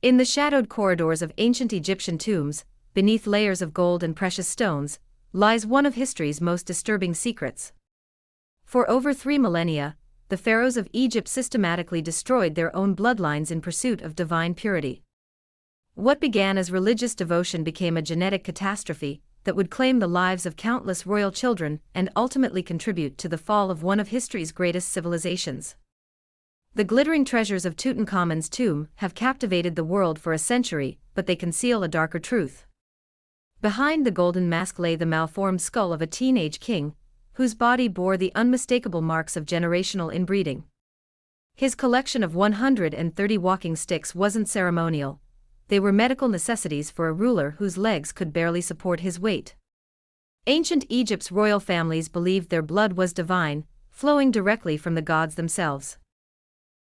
In the shadowed corridors of ancient Egyptian tombs, beneath layers of gold and precious stones, lies one of history's most disturbing secrets. For over 3 millennia, the pharaohs of Egypt systematically destroyed their own bloodlines in pursuit of divine purity. What began as religious devotion became a genetic catastrophe that would claim the lives of countless royal children and ultimately contribute to the fall of one of history's greatest civilizations. The glittering treasures of Tutankhamun's tomb have captivated the world for a century, but they conceal a darker truth. Behind the golden mask lay the malformed skull of a teenage king, whose body bore the unmistakable marks of generational inbreeding. His collection of 130 walking sticks wasn't ceremonial. They were medical necessities for a ruler whose legs could barely support his weight. Ancient Egypt's royal families believed their blood was divine, flowing directly from the gods themselves.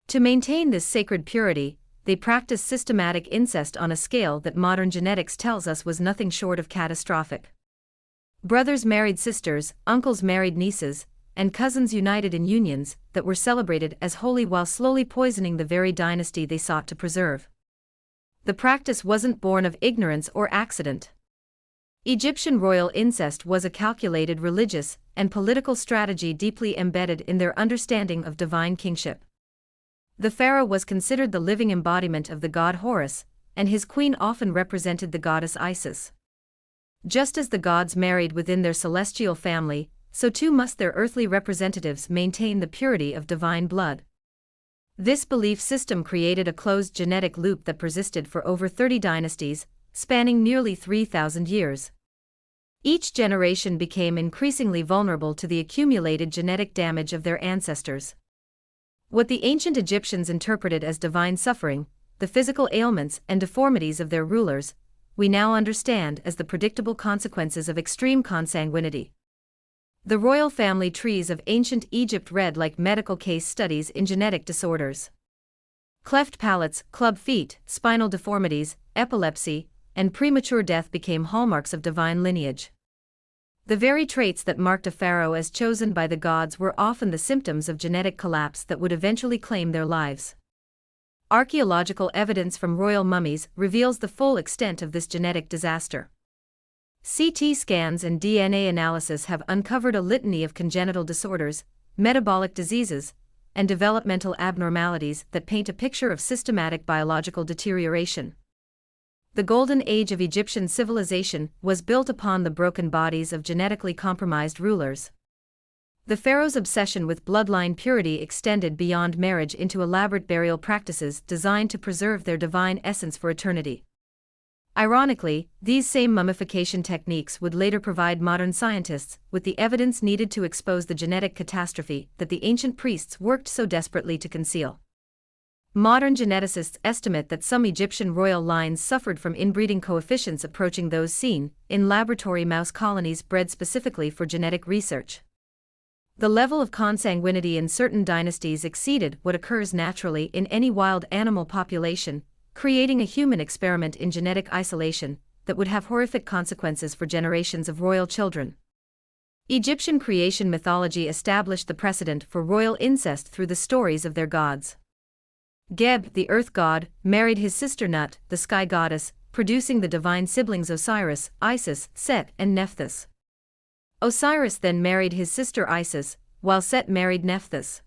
To maintain this sacred purity, they practiced systematic incest on a scale that modern genetics tells us was nothing short of catastrophic. Brothers married sisters, uncles married nieces, and cousins united in unions that were celebrated as holy while slowly poisoning the very dynasty they sought to preserve. The practice wasn't born of ignorance or accident. Egyptian royal incest was a calculated religious and political strategy deeply embedded in their understanding of divine kingship. The pharaoh was considered the living embodiment of the god Horus, and his queen often represented the goddess Isis. Just as the gods married within their celestial family, so too must their earthly representatives maintain the purity of divine blood. This belief system created a closed genetic loop that persisted for over 30 dynasties, spanning nearly 3,000 years. Each generation became increasingly vulnerable to the accumulated genetic damage of their ancestors. What the ancient Egyptians interpreted as divine suffering, the physical ailments and deformities of their rulers, we now understand as the predictable consequences of extreme consanguinity. The royal family trees of ancient Egypt read like medical case studies in genetic disorders. Cleft palates, club feet, spinal deformities, epilepsy, and premature death became hallmarks of divine lineage. The very traits that marked a pharaoh as chosen by the gods were often the symptoms of genetic collapse that would eventually claim their lives. Archaeological evidence from royal mummies reveals the full extent of this genetic disaster. CT scans and DNA analysis have uncovered a litany of congenital disorders, metabolic diseases, and developmental abnormalities that paint a picture of systematic biological deterioration. The golden age of Egyptian civilization was built upon the broken bodies of genetically compromised rulers. The pharaoh's obsession with bloodline purity extended beyond marriage into elaborate burial practices designed to preserve their divine essence for eternity. Ironically, these same mummification techniques would later provide modern scientists with the evidence needed to expose the genetic catastrophe that the ancient priests worked so desperately to conceal. Modern geneticists estimate that some Egyptian royal lines suffered from inbreeding coefficients approaching those seen in laboratory mouse colonies bred specifically for genetic research. The level of consanguinity in certain dynasties exceeded what occurs naturally in any wild animal population, creating a human experiment in genetic isolation that would have horrific consequences for generations of royal children. Egyptian creation mythology established the precedent for royal incest through the stories of their gods. Geb, the earth god, married his sister Nut, the sky goddess, producing the divine siblings Osiris, Isis, Set, and Nephthys. Osiris then married his sister Isis, while Set married Nephthys.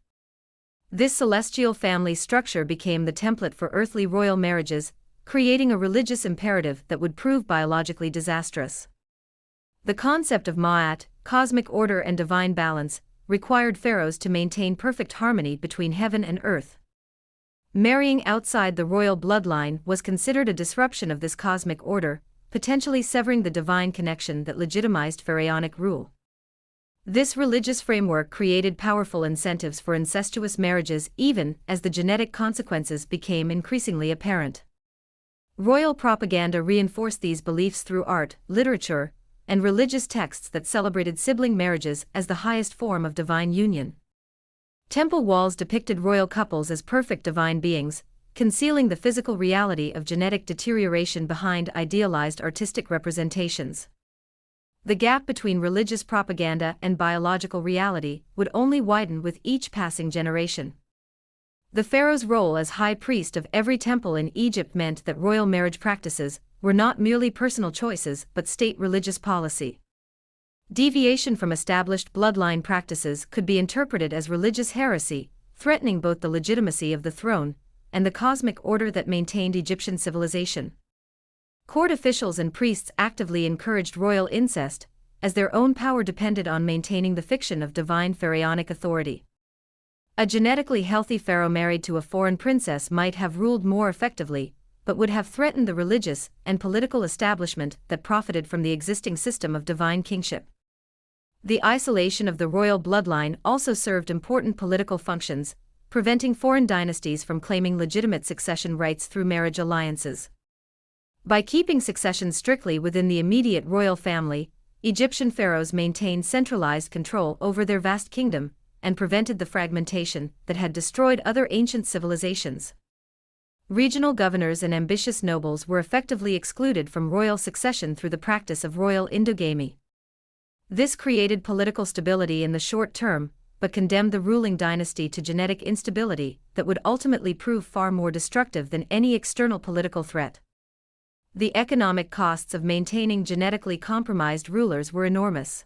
This celestial family structure became the template for earthly royal marriages, creating a religious imperative that would prove biologically disastrous. The concept of Ma'at, cosmic order and divine balance, required pharaohs to maintain perfect harmony between heaven and earth. Marrying outside the royal bloodline was considered a disruption of this cosmic order, potentially severing the divine connection that legitimized pharaonic rule. This religious framework created powerful incentives for incestuous marriages even as the genetic consequences became increasingly apparent. Royal propaganda reinforced these beliefs through art, literature, and religious texts that celebrated sibling marriages as the highest form of divine union. Temple walls depicted royal couples as perfect divine beings, concealing the physical reality of genetic deterioration behind idealized artistic representations. The gap between religious propaganda and biological reality would only widen with each passing generation. The pharaoh's role as high priest of every temple in Egypt meant that royal marriage practices were not merely personal choices but state religious policy. Deviation from established bloodline practices could be interpreted as religious heresy, threatening both the legitimacy of the throne and the cosmic order that maintained Egyptian civilization. Court officials and priests actively encouraged royal incest, as their own power depended on maintaining the fiction of divine pharaonic authority. A genetically healthy pharaoh married to a foreign princess might have ruled more effectively, but would have threatened the religious and political establishment that profited from the existing system of divine kingship. The isolation of the royal bloodline also served important political functions, preventing foreign dynasties from claiming legitimate succession rights through marriage alliances. By keeping succession strictly within the immediate royal family, Egyptian pharaohs maintained centralized control over their vast kingdom and prevented the fragmentation that had destroyed other ancient civilizations. Regional governors and ambitious nobles were effectively excluded from royal succession through the practice of royal endogamy. This created political stability in the short term, but condemned the ruling dynasty to genetic instability that would ultimately prove far more destructive than any external political threat. The economic costs of maintaining genetically compromised rulers were enormous.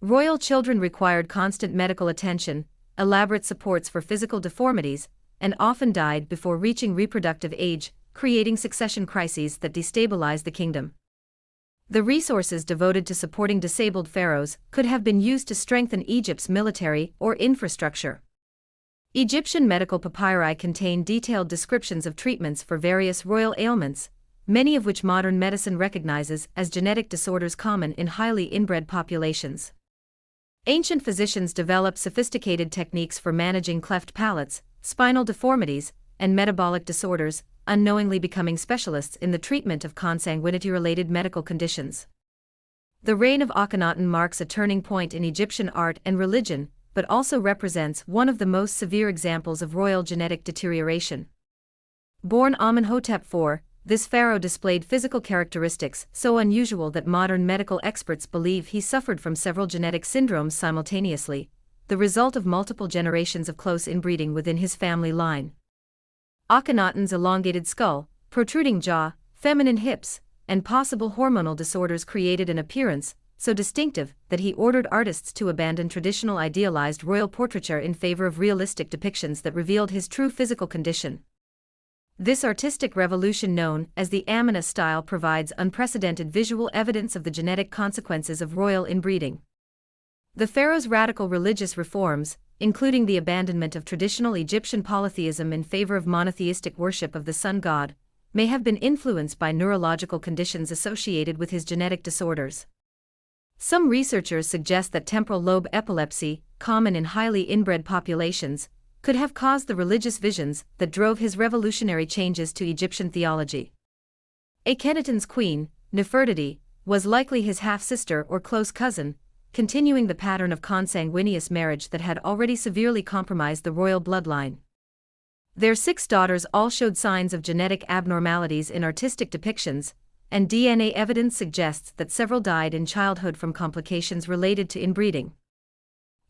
Royal children required constant medical attention, elaborate supports for physical deformities, and often died before reaching reproductive age, creating succession crises that destabilized the kingdom. The resources devoted to supporting disabled pharaohs could have been used to strengthen Egypt's military or infrastructure. Egyptian medical papyri contain detailed descriptions of treatments for various royal ailments, many of which modern medicine recognizes as genetic disorders common in highly inbred populations. Ancient physicians developed sophisticated techniques for managing cleft palates, spinal deformities, and metabolic disorders, unknowingly becoming specialists in the treatment of consanguinity-related medical conditions. The reign of Akhenaten marks a turning point in Egyptian art and religion, but also represents one of the most severe examples of royal genetic deterioration. Born Amenhotep IV, this pharaoh displayed physical characteristics so unusual that modern medical experts believe he suffered from several genetic syndromes simultaneously, the result of multiple generations of close inbreeding within his family line. Akhenaten's elongated skull, protruding jaw, feminine hips, and possible hormonal disorders created an appearance so distinctive that he ordered artists to abandon traditional idealized royal portraiture in favor of realistic depictions that revealed his true physical condition. This artistic revolution, known as the Amena style, provides unprecedented visual evidence of the genetic consequences of royal inbreeding. The pharaoh's radical religious reforms, including the abandonment of traditional Egyptian polytheism in favor of monotheistic worship of the sun god, may have been influenced by neurological conditions associated with his genetic disorders. Some researchers suggest that temporal lobe epilepsy, common in highly inbred populations, could have caused the religious visions that drove his revolutionary changes to Egyptian theology. Akhenaten's queen, Nefertiti, was likely his half-sister or close cousin, continuing the pattern of consanguineous marriage that had already severely compromised the royal bloodline. Their 6 daughters all showed signs of genetic abnormalities in artistic depictions, and DNA evidence suggests that several died in childhood from complications related to inbreeding.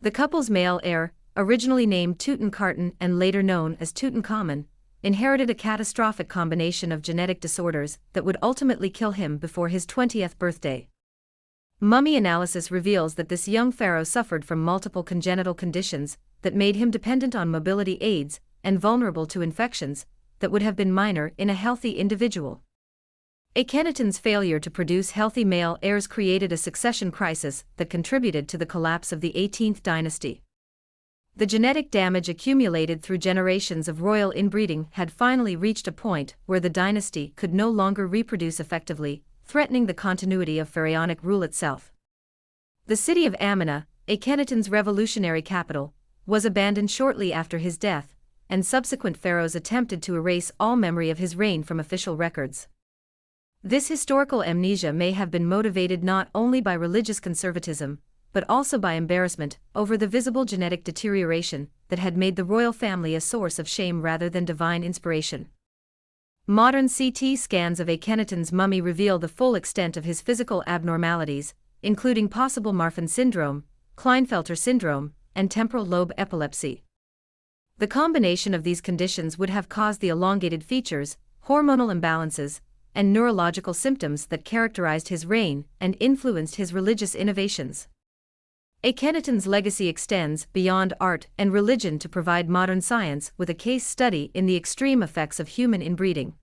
The couple's male heir, originally named Tutankhaten and later known as Tutankhamun, inherited a catastrophic combination of genetic disorders that would ultimately kill him before his 20th birthday. Mummy analysis reveals that this young pharaoh suffered from multiple congenital conditions that made him dependent on mobility aids and vulnerable to infections that would have been minor in a healthy individual. Akhenaten's failure to produce healthy male heirs created a succession crisis that contributed to the collapse of the 18th dynasty. The genetic damage accumulated through generations of royal inbreeding had finally reached a point where the dynasty could no longer reproduce effectively, threatening the continuity of pharaonic rule itself. The city of Amena, Akhenaten's revolutionary capital, was abandoned shortly after his death, and subsequent pharaohs attempted to erase all memory of his reign from official records. This historical amnesia may have been motivated not only by religious conservatism, but also by embarrassment over the visible genetic deterioration that had made the royal family a source of shame rather than divine inspiration. Modern CT scans of Akhenaten's mummy reveal the full extent of his physical abnormalities, including possible Marfan syndrome, Klinefelter syndrome, and temporal lobe epilepsy. The combination of these conditions would have caused the elongated features, hormonal imbalances, and neurological symptoms that characterized his reign and influenced his religious innovations. Akhenaten's legacy extends beyond art and religion to provide modern science with a case study in the extreme effects of human inbreeding.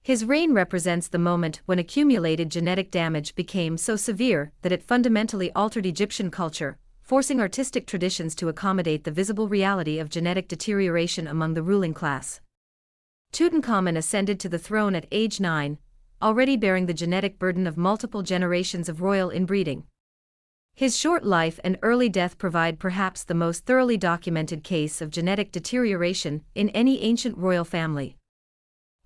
His reign represents the moment when accumulated genetic damage became so severe that it fundamentally altered Egyptian culture, forcing artistic traditions to accommodate the visible reality of genetic deterioration among the ruling class. Tutankhamun ascended to the throne at age 9, already bearing the genetic burden of multiple generations of royal inbreeding. His short life and early death provide perhaps the most thoroughly documented case of genetic deterioration in any ancient royal family.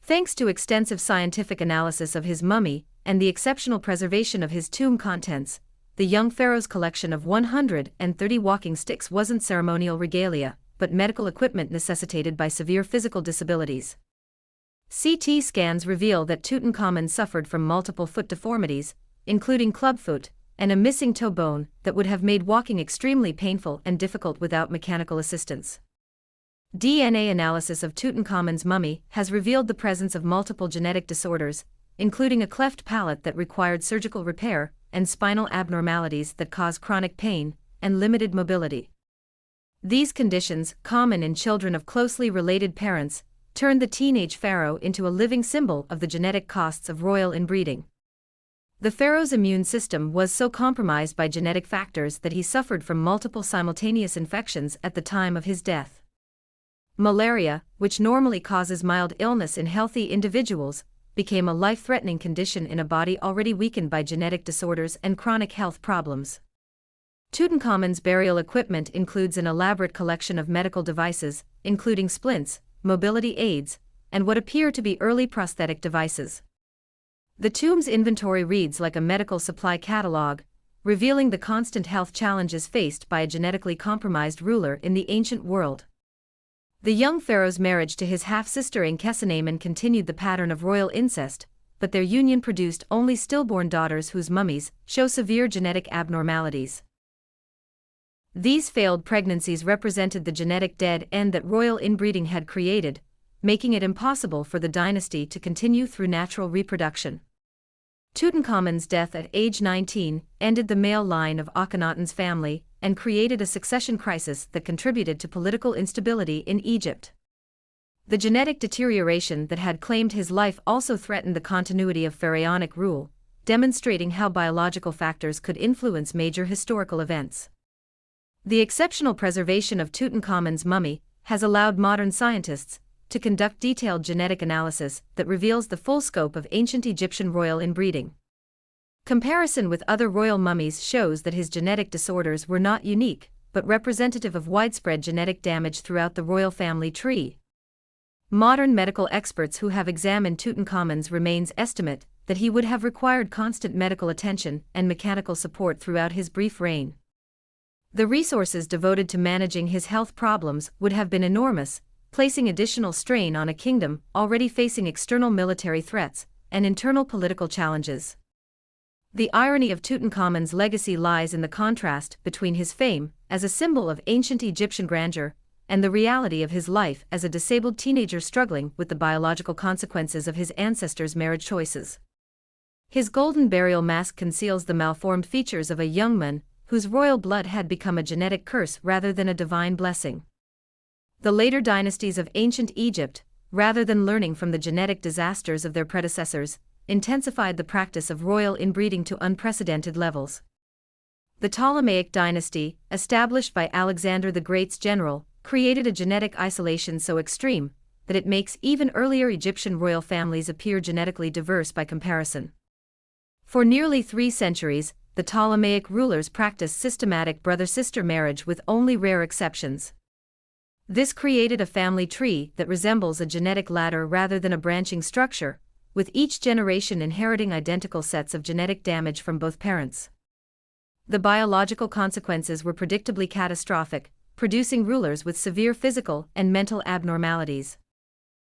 Thanks to extensive scientific analysis of his mummy and the exceptional preservation of his tomb contents, the young pharaoh's collection of 130 walking sticks wasn't ceremonial regalia, but medical equipment necessitated by severe physical disabilities. CT scans reveal that Tutankhamun suffered from multiple foot deformities, including clubfoot, and a missing toe bone that would have made walking extremely painful and difficult without mechanical assistance. DNA analysis of Tutankhamun's mummy has revealed the presence of multiple genetic disorders, including a cleft palate that required surgical repair and spinal abnormalities that cause chronic pain and limited mobility. These conditions, common in children of closely related parents, turned the teenage pharaoh into a living symbol of the genetic costs of royal inbreeding. The pharaoh's immune system was so compromised by genetic factors that he suffered from multiple simultaneous infections at the time of his death. Malaria, which normally causes mild illness in healthy individuals, became a life-threatening condition in a body already weakened by genetic disorders and chronic health problems. Tutankhamun's burial equipment includes an elaborate collection of medical devices, including splints, mobility aids, and what appear to be early prosthetic devices. The tomb's inventory reads like a medical supply catalog, revealing the constant health challenges faced by a genetically compromised ruler in the ancient world. The young pharaoh's marriage to his half-sister Ankhesenamun continued the pattern of royal incest, but their union produced only stillborn daughters whose mummies show severe genetic abnormalities. These failed pregnancies represented the genetic dead end that royal inbreeding had created, making it impossible for the dynasty to continue through natural reproduction. Tutankhamun's death at age 19 ended the male line of Akhenaten's family and created a succession crisis that contributed to political instability in Egypt. The genetic deterioration that had claimed his life also threatened the continuity of pharaonic rule, demonstrating how biological factors could influence major historical events. The exceptional preservation of Tutankhamun's mummy has allowed modern scientists to conduct detailed genetic analysis that reveals the full scope of ancient Egyptian royal inbreeding. Comparison with other royal mummies shows that his genetic disorders were not unique, but representative of widespread genetic damage throughout the royal family tree. Modern medical experts who have examined Tutankhamun's remains estimate that he would have required constant medical attention and mechanical support throughout his brief reign. The resources devoted to managing his health problems would have been enormous, placing additional strain on a kingdom already facing external military threats and internal political challenges. The irony of Tutankhamun's legacy lies in the contrast between his fame as a symbol of ancient Egyptian grandeur and the reality of his life as a disabled teenager struggling with the biological consequences of his ancestors' marriage choices. His golden burial mask conceals the malformed features of a young man whose royal blood had become a genetic curse rather than a divine blessing. The later dynasties of ancient Egypt, rather than learning from the genetic disasters of their predecessors, intensified the practice of royal inbreeding to unprecedented levels. The Ptolemaic dynasty, established by Alexander the Great's general, created a genetic isolation so extreme that it makes even earlier Egyptian royal families appear genetically diverse by comparison. For nearly 3 centuries, the Ptolemaic rulers practiced systematic brother-sister marriage with only rare exceptions. This created a family tree that resembles a genetic ladder rather than a branching structure, with each generation inheriting identical sets of genetic damage from both parents. The biological consequences were predictably catastrophic, producing rulers with severe physical and mental abnormalities.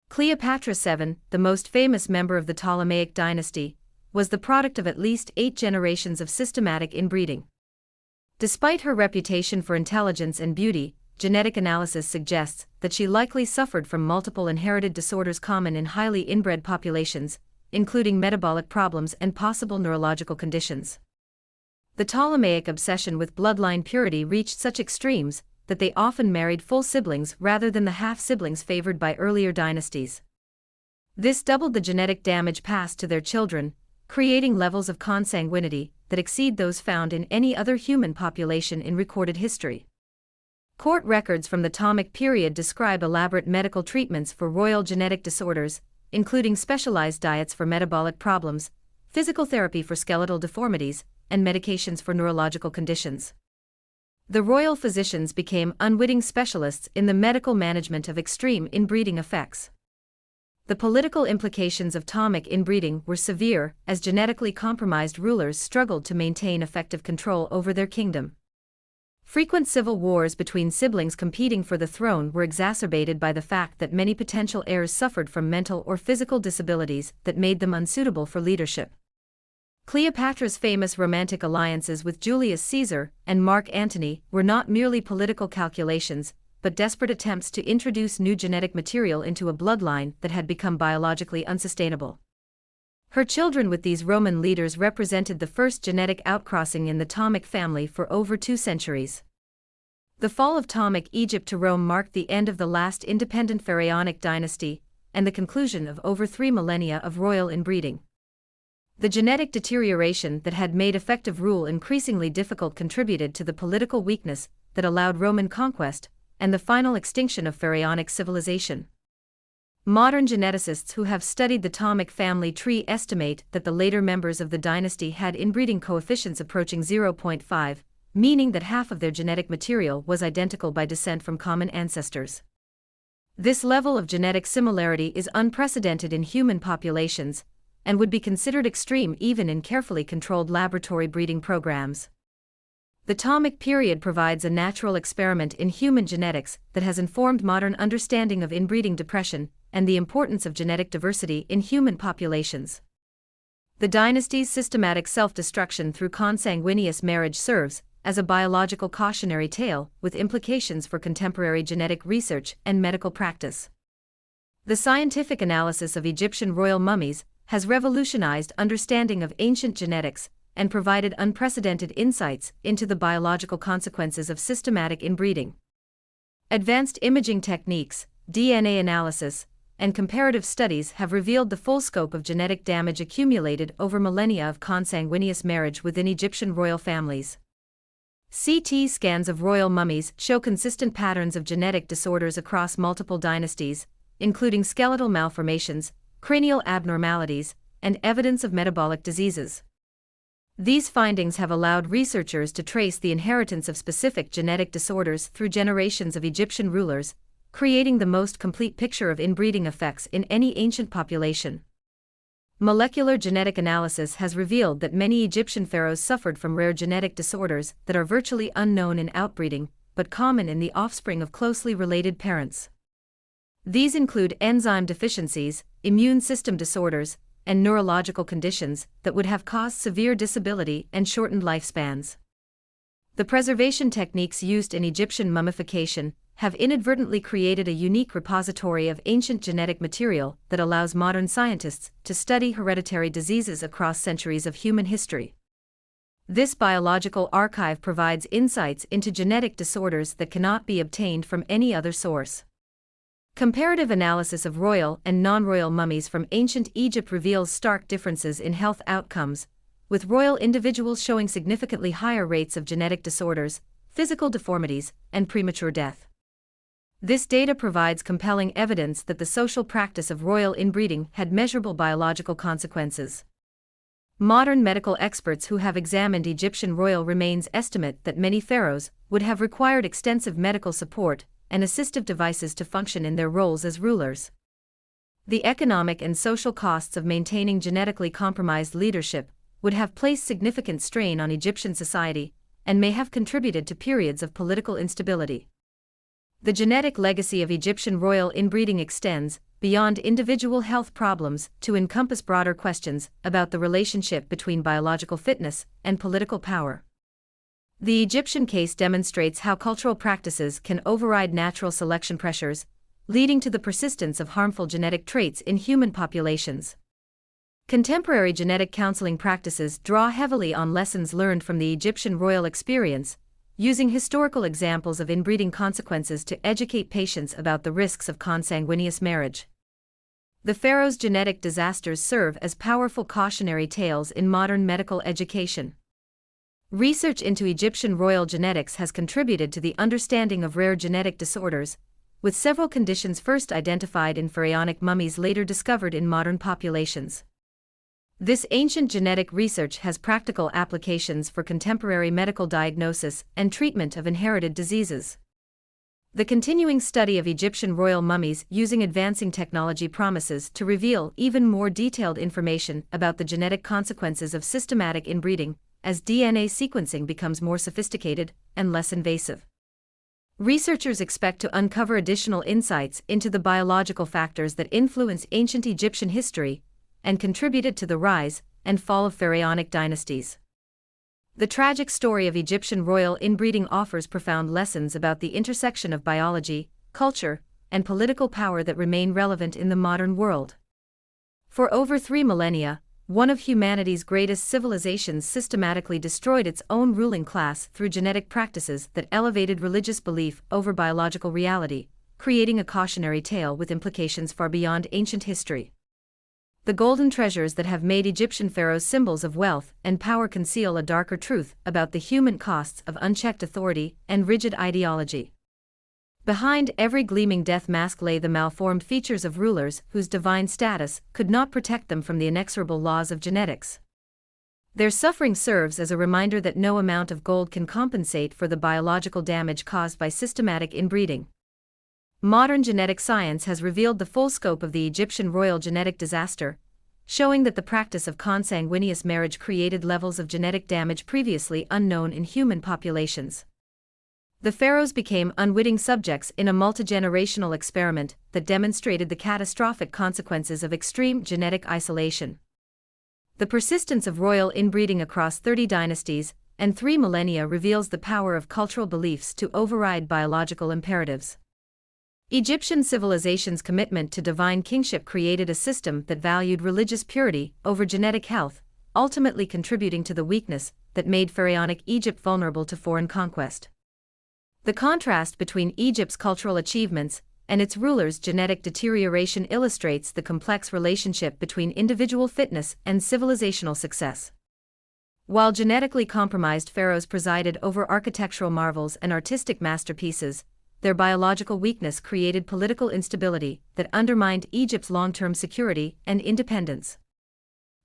Cleopatra VII, the most famous member of the Ptolemaic dynasty, was the product of at least 8 generations of systematic inbreeding. Despite her reputation for intelligence and beauty, genetic analysis suggests that she likely suffered from multiple inherited disorders common in highly inbred populations, including metabolic problems and possible neurological conditions. The Ptolemaic obsession with bloodline purity reached such extremes that they often married full siblings rather than the half-siblings favored by earlier dynasties. This doubled the genetic damage passed to their children, creating levels of consanguinity that exceed those found in any other human population in recorded history. Court records from the Ptolemaic period describe elaborate medical treatments for royal genetic disorders, including specialized diets for metabolic problems, physical therapy for skeletal deformities, and medications for neurological conditions. The royal physicians became unwitting specialists in the medical management of extreme inbreeding effects. The political implications of Ptolemaic inbreeding were severe, as genetically compromised rulers struggled to maintain effective control over their kingdom. Frequent civil wars between siblings competing for the throne were exacerbated by the fact that many potential heirs suffered from mental or physical disabilities that made them unsuitable for leadership. Cleopatra's famous romantic alliances with Julius Caesar and Mark Antony were not merely political calculations, but desperate attempts to introduce new genetic material into a bloodline that had become biologically unsustainable. Her children with these Roman leaders represented the first genetic outcrossing in the Ptolemaic family for over 2 centuries. The fall of Ptolemaic Egypt to Rome marked the end of the last independent pharaonic dynasty and the conclusion of over 3 millennia of royal inbreeding. The genetic deterioration that had made effective rule increasingly difficult contributed to the political weakness that allowed Roman conquest and the final extinction of pharaonic civilization. Modern geneticists who have studied the Ptolemaic family tree estimate that the later members of the dynasty had inbreeding coefficients approaching 0.5, meaning that half of their genetic material was identical by descent from common ancestors. This level of genetic similarity is unprecedented in human populations and would be considered extreme even in carefully controlled laboratory breeding programs. The Ptolemaic period provides a natural experiment in human genetics that has informed modern understanding of inbreeding depression and the importance of genetic diversity in human populations. The dynasty's systematic self-destruction through consanguineous marriage serves as a biological cautionary tale with implications for contemporary genetic research and medical practice. The scientific analysis of Egyptian royal mummies has revolutionized understanding of ancient genetics and provided unprecedented insights into the biological consequences of systematic inbreeding. Advanced imaging techniques, DNA analysis, and comparative studies have revealed the full scope of genetic damage accumulated over millennia of consanguineous marriage within Egyptian royal families. CT scans of royal mummies show consistent patterns of genetic disorders across multiple dynasties, including skeletal malformations, cranial abnormalities, and evidence of metabolic diseases. These findings have allowed researchers to trace the inheritance of specific genetic disorders through generations of Egyptian rulers, creating the most complete picture of inbreeding effects in any ancient population. Molecular genetic analysis has revealed that many Egyptian pharaohs suffered from rare genetic disorders that are virtually unknown in outbreeding, but common in the offspring of closely related parents. These include enzyme deficiencies, immune system disorders, and neurological conditions that would have caused severe disability and shortened lifespans. The preservation techniques used in Egyptian mummification have inadvertently created a unique repository of ancient genetic material that allows modern scientists to study hereditary diseases across centuries of human history. This biological archive provides insights into genetic disorders that cannot be obtained from any other source. Comparative analysis of royal and non-royal mummies from ancient Egypt reveals stark differences in health outcomes, with royal individuals showing significantly higher rates of genetic disorders, physical deformities, and premature death. This data provides compelling evidence that the social practice of royal inbreeding had measurable biological consequences. Modern medical experts who have examined Egyptian royal remains estimate that many pharaohs would have required extensive medical support and assistive devices to function in their roles as rulers. The economic and social costs of maintaining genetically compromised leadership would have placed significant strain on Egyptian society and may have contributed to periods of political instability. The genetic legacy of Egyptian royal inbreeding extends beyond individual health problems to encompass broader questions about the relationship between biological fitness and political power. The Egyptian case demonstrates how cultural practices can override natural selection pressures, leading to the persistence of harmful genetic traits in human populations. Contemporary genetic counseling practices draw heavily on lessons learned from the Egyptian royal experience, using historical examples of inbreeding consequences to educate patients about the risks of consanguineous marriage. The pharaoh's genetic disasters serve as powerful cautionary tales in modern medical education. Research into Egyptian royal genetics has contributed to the understanding of rare genetic disorders, with several conditions first identified in pharaonic mummies later discovered in modern populations. This ancient genetic research has practical applications for contemporary medical diagnosis and treatment of inherited diseases. The continuing study of Egyptian royal mummies using advancing technology promises to reveal even more detailed information about the genetic consequences of systematic inbreeding, as DNA sequencing becomes more sophisticated and less invasive. Researchers expect to uncover additional insights into the biological factors that influence ancient Egyptian history and contributed to the rise and fall of pharaonic dynasties. The tragic story of Egyptian royal inbreeding offers profound lessons about the intersection of biology, culture, and political power that remain relevant in the modern world. For over 3 millennia, one of humanity's greatest civilizations systematically destroyed its own ruling class through genetic practices that elevated religious belief over biological reality, creating a cautionary tale with implications far beyond ancient history. The golden treasures that have made Egyptian pharaohs symbols of wealth and power conceal a darker truth about the human costs of unchecked authority and rigid ideology. Behind every gleaming death mask lay the malformed features of rulers whose divine status could not protect them from the inexorable laws of genetics. Their suffering serves as a reminder that no amount of gold can compensate for the biological damage caused by systematic inbreeding. Modern genetic science has revealed the full scope of the Egyptian royal genetic disaster, showing that the practice of consanguineous marriage created levels of genetic damage previously unknown in human populations. The pharaohs became unwitting subjects in a multi-generational experiment that demonstrated the catastrophic consequences of extreme genetic isolation. The persistence of royal inbreeding across 30 dynasties and 3 millennia reveals the power of cultural beliefs to override biological imperatives. Egyptian civilization's commitment to divine kingship created a system that valued religious purity over genetic health, ultimately contributing to the weakness that made pharaonic Egypt vulnerable to foreign conquest. The contrast between Egypt's cultural achievements and its rulers' genetic deterioration illustrates the complex relationship between individual fitness and civilizational success. While genetically compromised pharaohs presided over architectural marvels and artistic masterpieces, their biological weakness created political instability that undermined Egypt's long-term security and independence.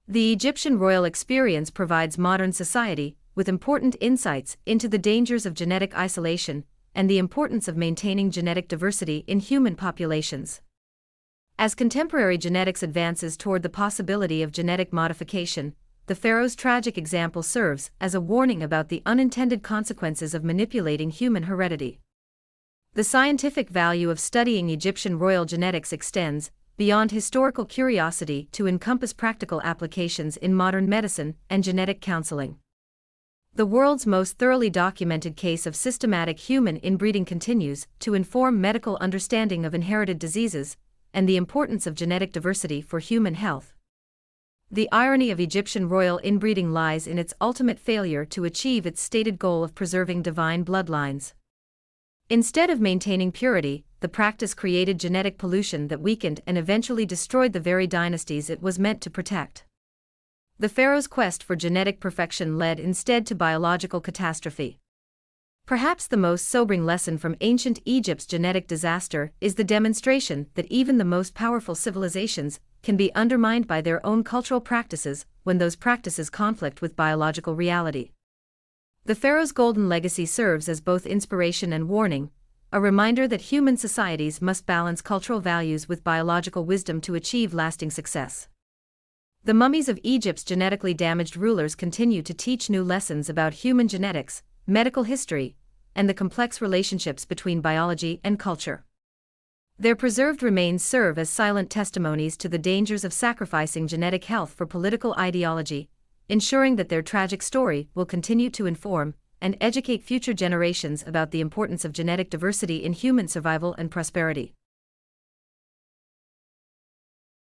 The Egyptian royal experience provides modern society with important insights into the dangers of genetic isolation and the importance of maintaining genetic diversity in human populations. As contemporary genetics advances toward the possibility of genetic modification, the pharaoh's tragic example serves as a warning about the unintended consequences of manipulating human heredity. The scientific value of studying Egyptian royal genetics extends beyond historical curiosity to encompass practical applications in modern medicine and genetic counseling. The world's most thoroughly documented case of systematic human inbreeding continues to inform medical understanding of inherited diseases and the importance of genetic diversity for human health. The irony of Egyptian royal inbreeding lies in its ultimate failure to achieve its stated goal of preserving divine bloodlines. Instead of maintaining purity, the practice created genetic pollution that weakened and eventually destroyed the very dynasties it was meant to protect. The pharaoh's quest for genetic perfection led instead to biological catastrophe. Perhaps the most sobering lesson from ancient Egypt's genetic disaster is the demonstration that even the most powerful civilizations can be undermined by their own cultural practices when those practices conflict with biological reality. The pharaoh's golden legacy serves as both inspiration and warning, a reminder that human societies must balance cultural values with biological wisdom to achieve lasting success. The mummies of Egypt's genetically damaged rulers continue to teach new lessons about human genetics, medical history, and the complex relationships between biology and culture. Their preserved remains serve as silent testimonies to the dangers of sacrificing genetic health for political ideology, ensuring that their tragic story will continue to inform and educate future generations about the importance of genetic diversity in human survival and prosperity.